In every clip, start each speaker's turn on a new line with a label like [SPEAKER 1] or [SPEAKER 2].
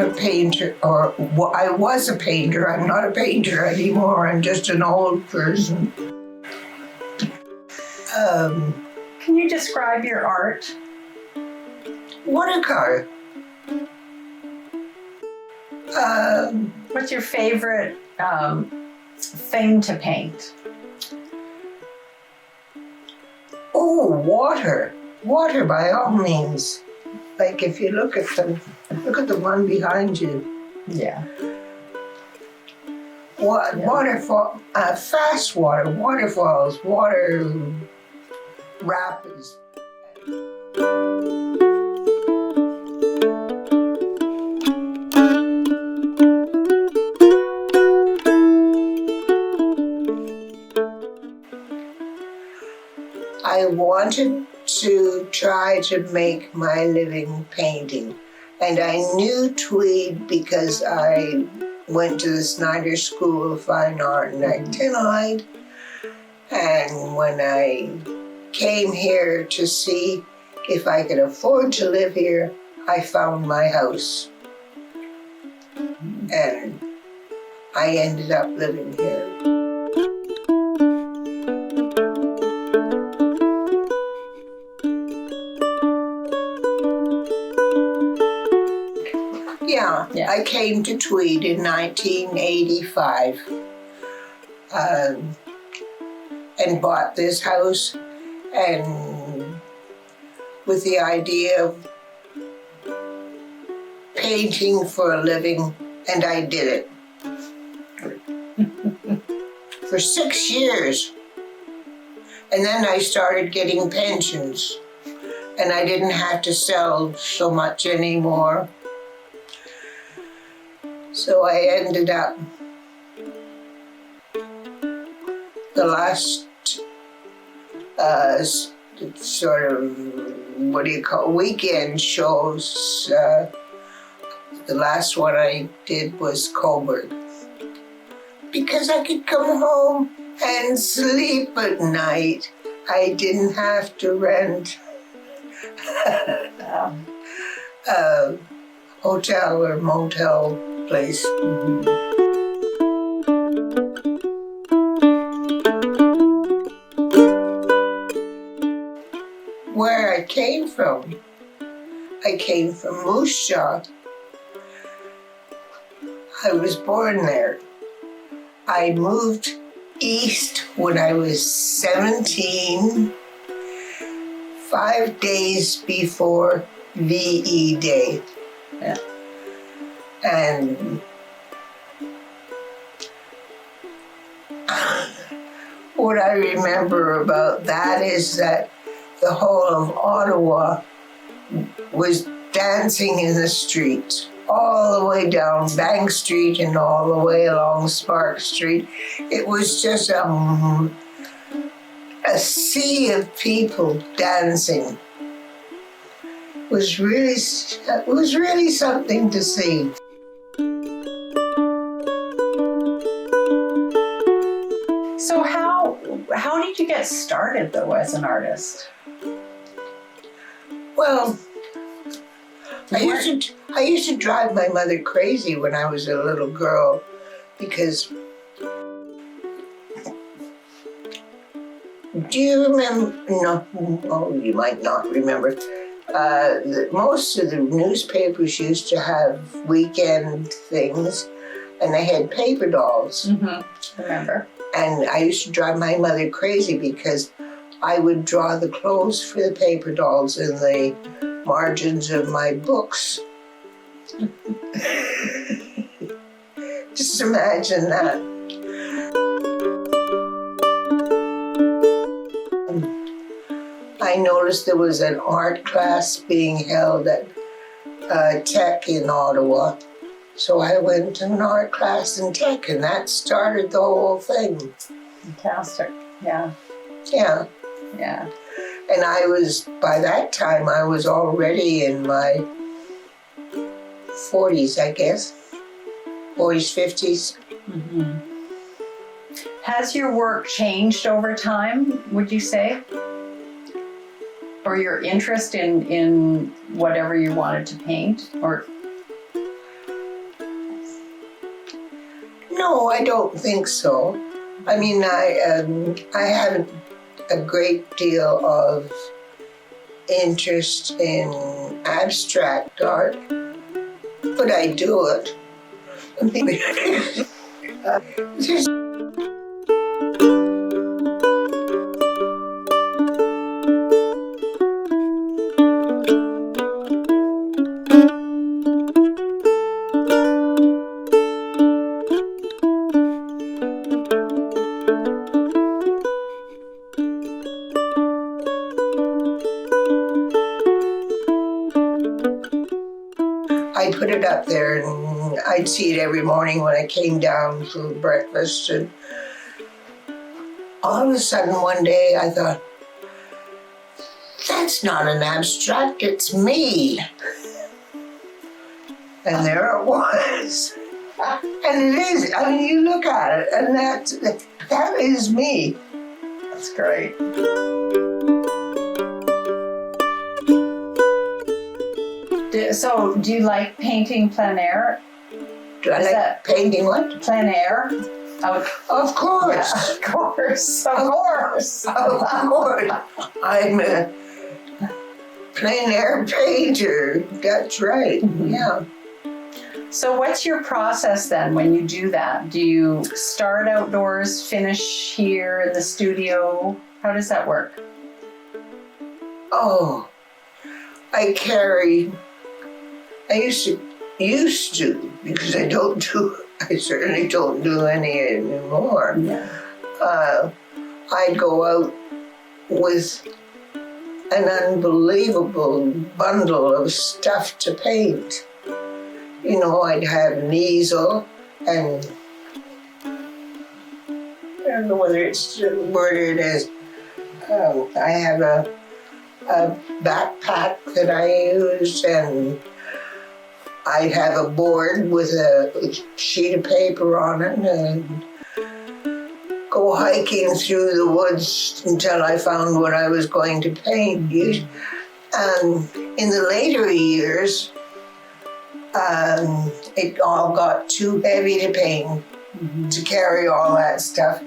[SPEAKER 1] a painter, or I was a painter. I'm not a painter anymore. I'm just an old person.
[SPEAKER 2] Can you describe your art?
[SPEAKER 1] Watercolor.
[SPEAKER 2] What's your favorite thing to paint?
[SPEAKER 1] Oh, water. Water by all means. Like if you look at the one behind you.
[SPEAKER 2] Yeah.
[SPEAKER 1] Waterfall, fast water, waterfalls, water rapids. I wanted to try to make my living painting, and I knew Tweed because I went to the Snyder School of Fine Art in Actinide, and when I came here to see if I could afford to live here, I found my house, and I ended up living here. Yeah, I came to Tweed in 1985 and bought this house, and with the idea of painting for a living, and I did it. For 6 years. And then I started getting pensions, and I didn't have to sell so much anymore. So I ended up, the last sort of, weekend shows, the last one I did was Coburg. Because I could come home and sleep at night. I didn't have to rent a hotel or motel place. Where I came from Moose Jaw. I was born there. I moved east when I was 17, 5 days before VE Day.
[SPEAKER 2] Yeah.
[SPEAKER 1] And what I remember about that is that the whole of Ottawa was dancing in the streets, all the way down Bank Street and all the way along Spark Street. It was just a sea of people dancing. It was really something to see.
[SPEAKER 2] So how did you get started though as an artist?
[SPEAKER 1] Well, I used to drive my mother crazy when I was a little girl, because do you remember? No, oh, you might not remember. Most of the newspapers used to have weekend things, and they had paper dolls.
[SPEAKER 2] Mm-hmm. Remember.
[SPEAKER 1] And I used to drive my mother crazy because I would draw the clothes for the paper dolls in the margins of my books. Just imagine that. I noticed there was an art class being held at Tech in Ottawa. So I went to an art class in Tech, and that started the whole thing.
[SPEAKER 2] Fantastic. Yeah.
[SPEAKER 1] Yeah.
[SPEAKER 2] Yeah.
[SPEAKER 1] And by that time, I was already in my 40s, I guess. 40s, 50s.
[SPEAKER 2] Mm-hmm. Has your work changed over time, would you say? Or your interest in whatever you wanted to paint? Or
[SPEAKER 1] No, I don't think so. I mean, I haven't a great deal of interest in abstract art, but I do it. There's I put it up there and I'd see it every morning when I came down for breakfast, and all of a sudden one day I thought, that's not an abstract, it's me. And there it was. And it is, I mean, you look at it and that is me.
[SPEAKER 2] That's great. So, do you like painting plein air?
[SPEAKER 1] Do I
[SPEAKER 2] Is
[SPEAKER 1] like
[SPEAKER 2] that-
[SPEAKER 1] painting what?
[SPEAKER 2] Plein air?
[SPEAKER 1] Of course.
[SPEAKER 2] Yeah, of course. Of course.
[SPEAKER 1] Of course. I'm a plein air painter. That's right.
[SPEAKER 2] Mhm.
[SPEAKER 1] Yeah.
[SPEAKER 2] So, what's your process then when you do that? Do you start outdoors, finish here in the studio? How does that work?
[SPEAKER 1] Oh, I used to, because I certainly don't do any anymore.
[SPEAKER 2] Yeah.
[SPEAKER 1] I'd go out with an unbelievable bundle of stuff to paint. You know, I'd have an easel and I don't know whether it's worded as, I have a backpack that I use, and I'd have a board with a sheet of paper on it and go hiking through the woods until I found what I was going to paint. And in the later years, it all got too heavy to paint, to carry all that stuff.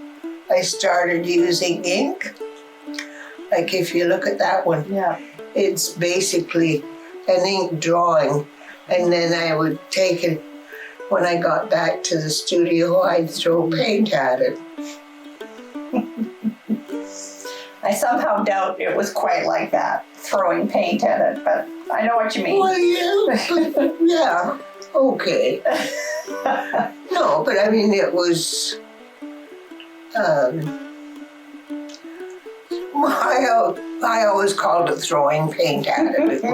[SPEAKER 1] I started using ink. Like if you look at that one,
[SPEAKER 2] Yeah.
[SPEAKER 1] it's basically an ink drawing. And then I would take it, when I got back to the studio, I'd throw paint at it.
[SPEAKER 2] I somehow doubt it was quite like that, throwing paint at it, but I know what you mean.
[SPEAKER 1] Well, yeah, yeah, okay. No, but I mean, it was, I always called it throwing paint at it.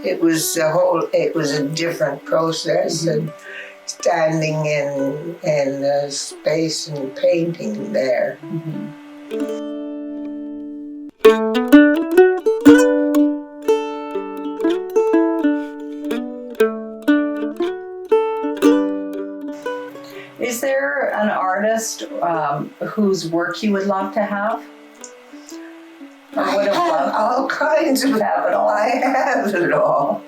[SPEAKER 1] It was a different process, and standing in space and painting there.
[SPEAKER 2] Is there an artist whose work you would love to have? Or
[SPEAKER 1] I
[SPEAKER 2] would have
[SPEAKER 1] have
[SPEAKER 2] loved
[SPEAKER 1] all kinds of
[SPEAKER 2] to have it all?
[SPEAKER 1] I have it all.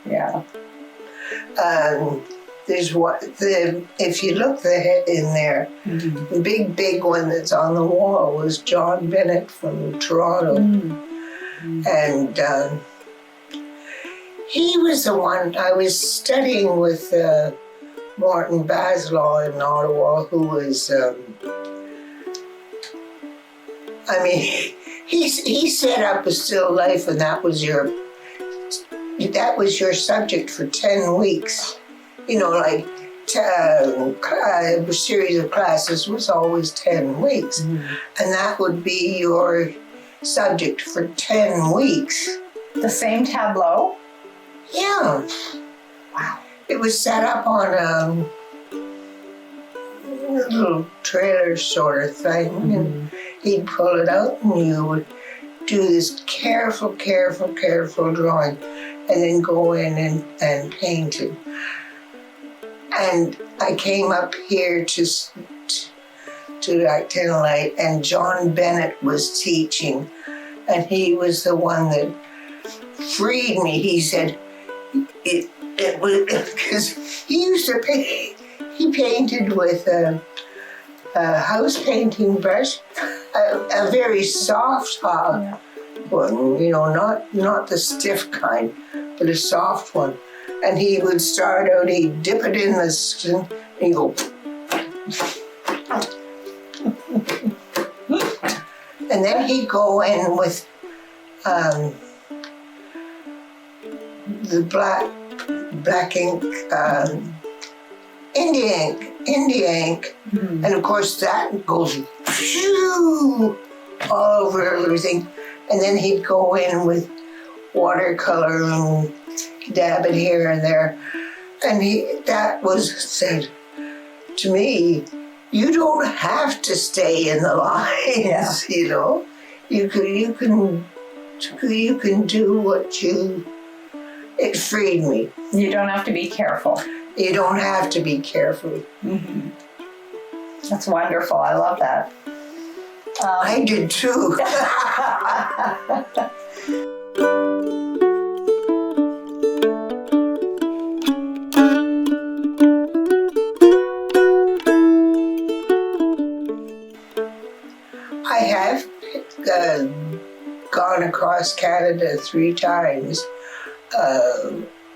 [SPEAKER 2] Yeah.
[SPEAKER 1] There's if you look in there, the big one that's on the wall was John Bennett from Toronto. And he was the one. I was studying with Martin Baselaw in Ottawa, who was, I mean, he set up a still life, and that was your subject for 10 weeks. You know, like a series of classes was always 10 weeks, and that would be your subject for 10 weeks.
[SPEAKER 2] The same tableau?
[SPEAKER 1] Yeah.
[SPEAKER 2] Wow.
[SPEAKER 1] It was set up on a little trailer sort of thing, and he'd pull it out, and you would do this careful drawing, and then go in and paint it. And I came up here to Actinolite, and John Bennett was teaching, and he was the one that freed me. He said it was because he used to paint. He painted with a house painting brush, a very soft one, you know, not the stiff kind, but a soft one. And he would start out, he'd dip it in the skin, and he'd go, and then he'd go in with the black ink, India ink, and of course that goes phew, all over everything. And then he'd go in with watercolor and dab it here and there. And that was said to me, you don't have to stay in the lines, you know. You can do what you. It freed me.
[SPEAKER 2] You don't have to be careful.
[SPEAKER 1] You don't have to be careful.
[SPEAKER 2] Mm-hmm. That's wonderful. I love that.
[SPEAKER 1] I did too. I have gone across Canada 3 times.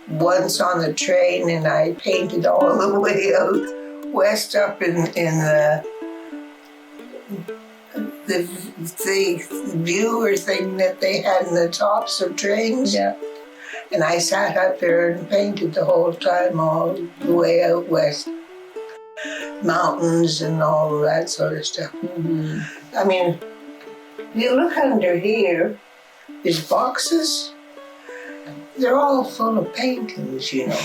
[SPEAKER 1] Once on the train, and I painted all the way out west up in the viewer thing that they had in the tops of trains.
[SPEAKER 2] Yeah.
[SPEAKER 1] And I sat up there and painted the whole time, all the way out west. Mountains and all of that sort of stuff.
[SPEAKER 2] Mm-hmm.
[SPEAKER 1] I mean, you look under here, these boxes, they're all full of paintings, you know.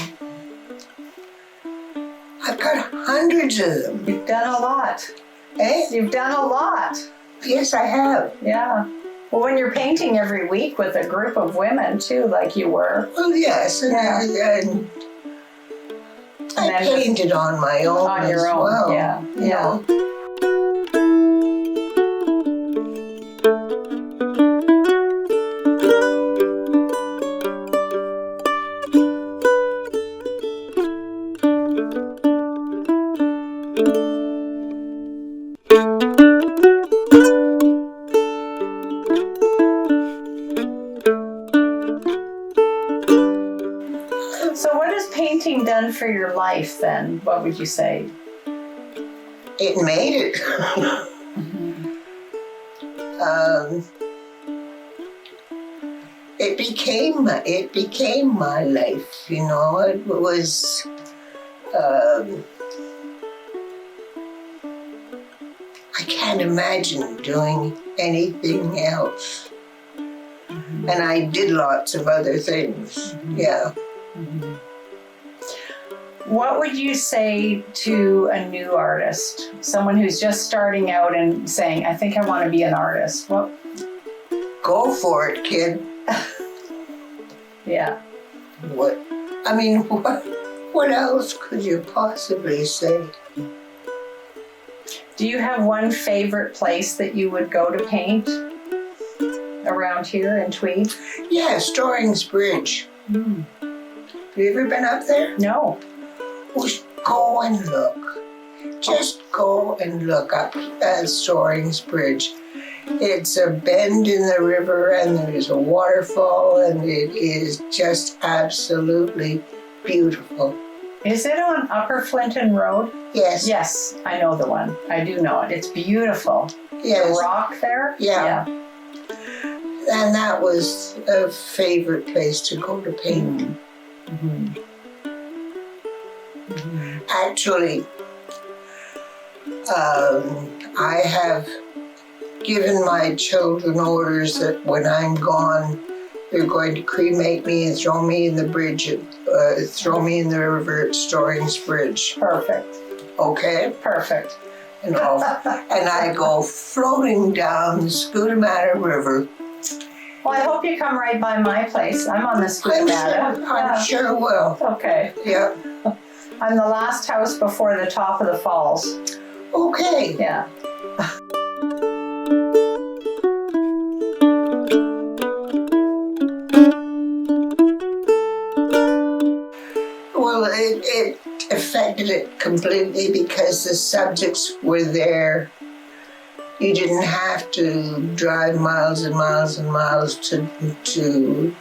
[SPEAKER 1] I've got hundreds of them.
[SPEAKER 2] You've done a lot.
[SPEAKER 1] Eh?
[SPEAKER 2] You've done a lot.
[SPEAKER 1] Yes, I have.
[SPEAKER 2] Yeah. Well, when you're painting every week with a group of women too, like you were.
[SPEAKER 1] Well, yes, and I painted on my own
[SPEAKER 2] on your
[SPEAKER 1] as
[SPEAKER 2] own.
[SPEAKER 1] well.
[SPEAKER 2] Yeah.
[SPEAKER 1] You know.
[SPEAKER 2] So what has painting done for your life then? What would you say?
[SPEAKER 1] It made it. It became my life, you know. It was I can't imagine doing anything else. And I did lots of other things. Yeah.
[SPEAKER 2] What would you say to a new artist, someone who's just starting out and saying, I think I want to be an artist? What?
[SPEAKER 1] Go for it, kid.
[SPEAKER 2] Yeah.
[SPEAKER 1] What else could you possibly say?
[SPEAKER 2] Do you have one favorite place that you would go to paint around here in Tweed?
[SPEAKER 1] Yeah, Storings Bridge.
[SPEAKER 2] Mm.
[SPEAKER 1] Have you ever been up there?
[SPEAKER 2] No.
[SPEAKER 1] Well, go and look. Just go and look up at Storings Bridge. It's a bend in the river and there's a waterfall and it is just absolutely beautiful.
[SPEAKER 2] Is it on Upper Flinton Road?
[SPEAKER 1] Yes.
[SPEAKER 2] Yes, I know the one. I do know it. It's beautiful.
[SPEAKER 1] Yes.
[SPEAKER 2] The rock there?
[SPEAKER 1] Yeah. And that was a favorite place to go to paint.
[SPEAKER 2] Mm-hmm.
[SPEAKER 1] Actually, I have given my children orders that when I'm gone, they're going to cremate me and throw me in the river at Storings Bridge.
[SPEAKER 2] Perfect.
[SPEAKER 1] Okay?
[SPEAKER 2] Perfect.
[SPEAKER 1] And I go floating down the Scootamatta River.
[SPEAKER 2] Well, I hope you come right by my place. I'm on the Scootamatta.
[SPEAKER 1] I'm sure will.
[SPEAKER 2] Okay.
[SPEAKER 1] Yeah.
[SPEAKER 2] I'm the last house before the top of the falls.
[SPEAKER 1] Okay.
[SPEAKER 2] Yeah.
[SPEAKER 1] Well, it affected it completely because the subjects were there. You didn't have to drive miles and miles and miles to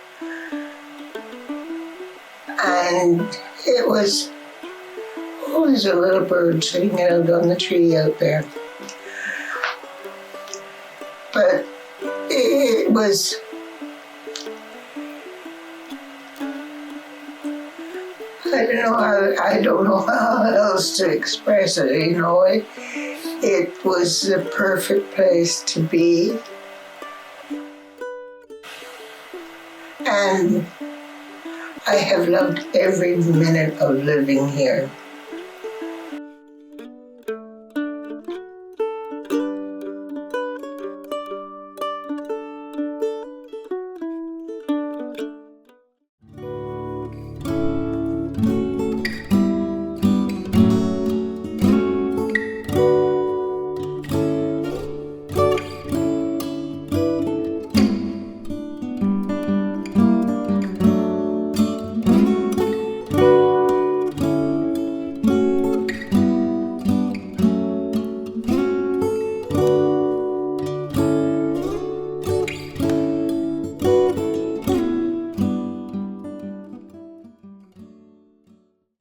[SPEAKER 1] and it was, oh, there's a little bird sitting out on the tree out there. But it was, I don't know how else to express it, you know. It was the perfect place to be. And I have loved every minute of living here.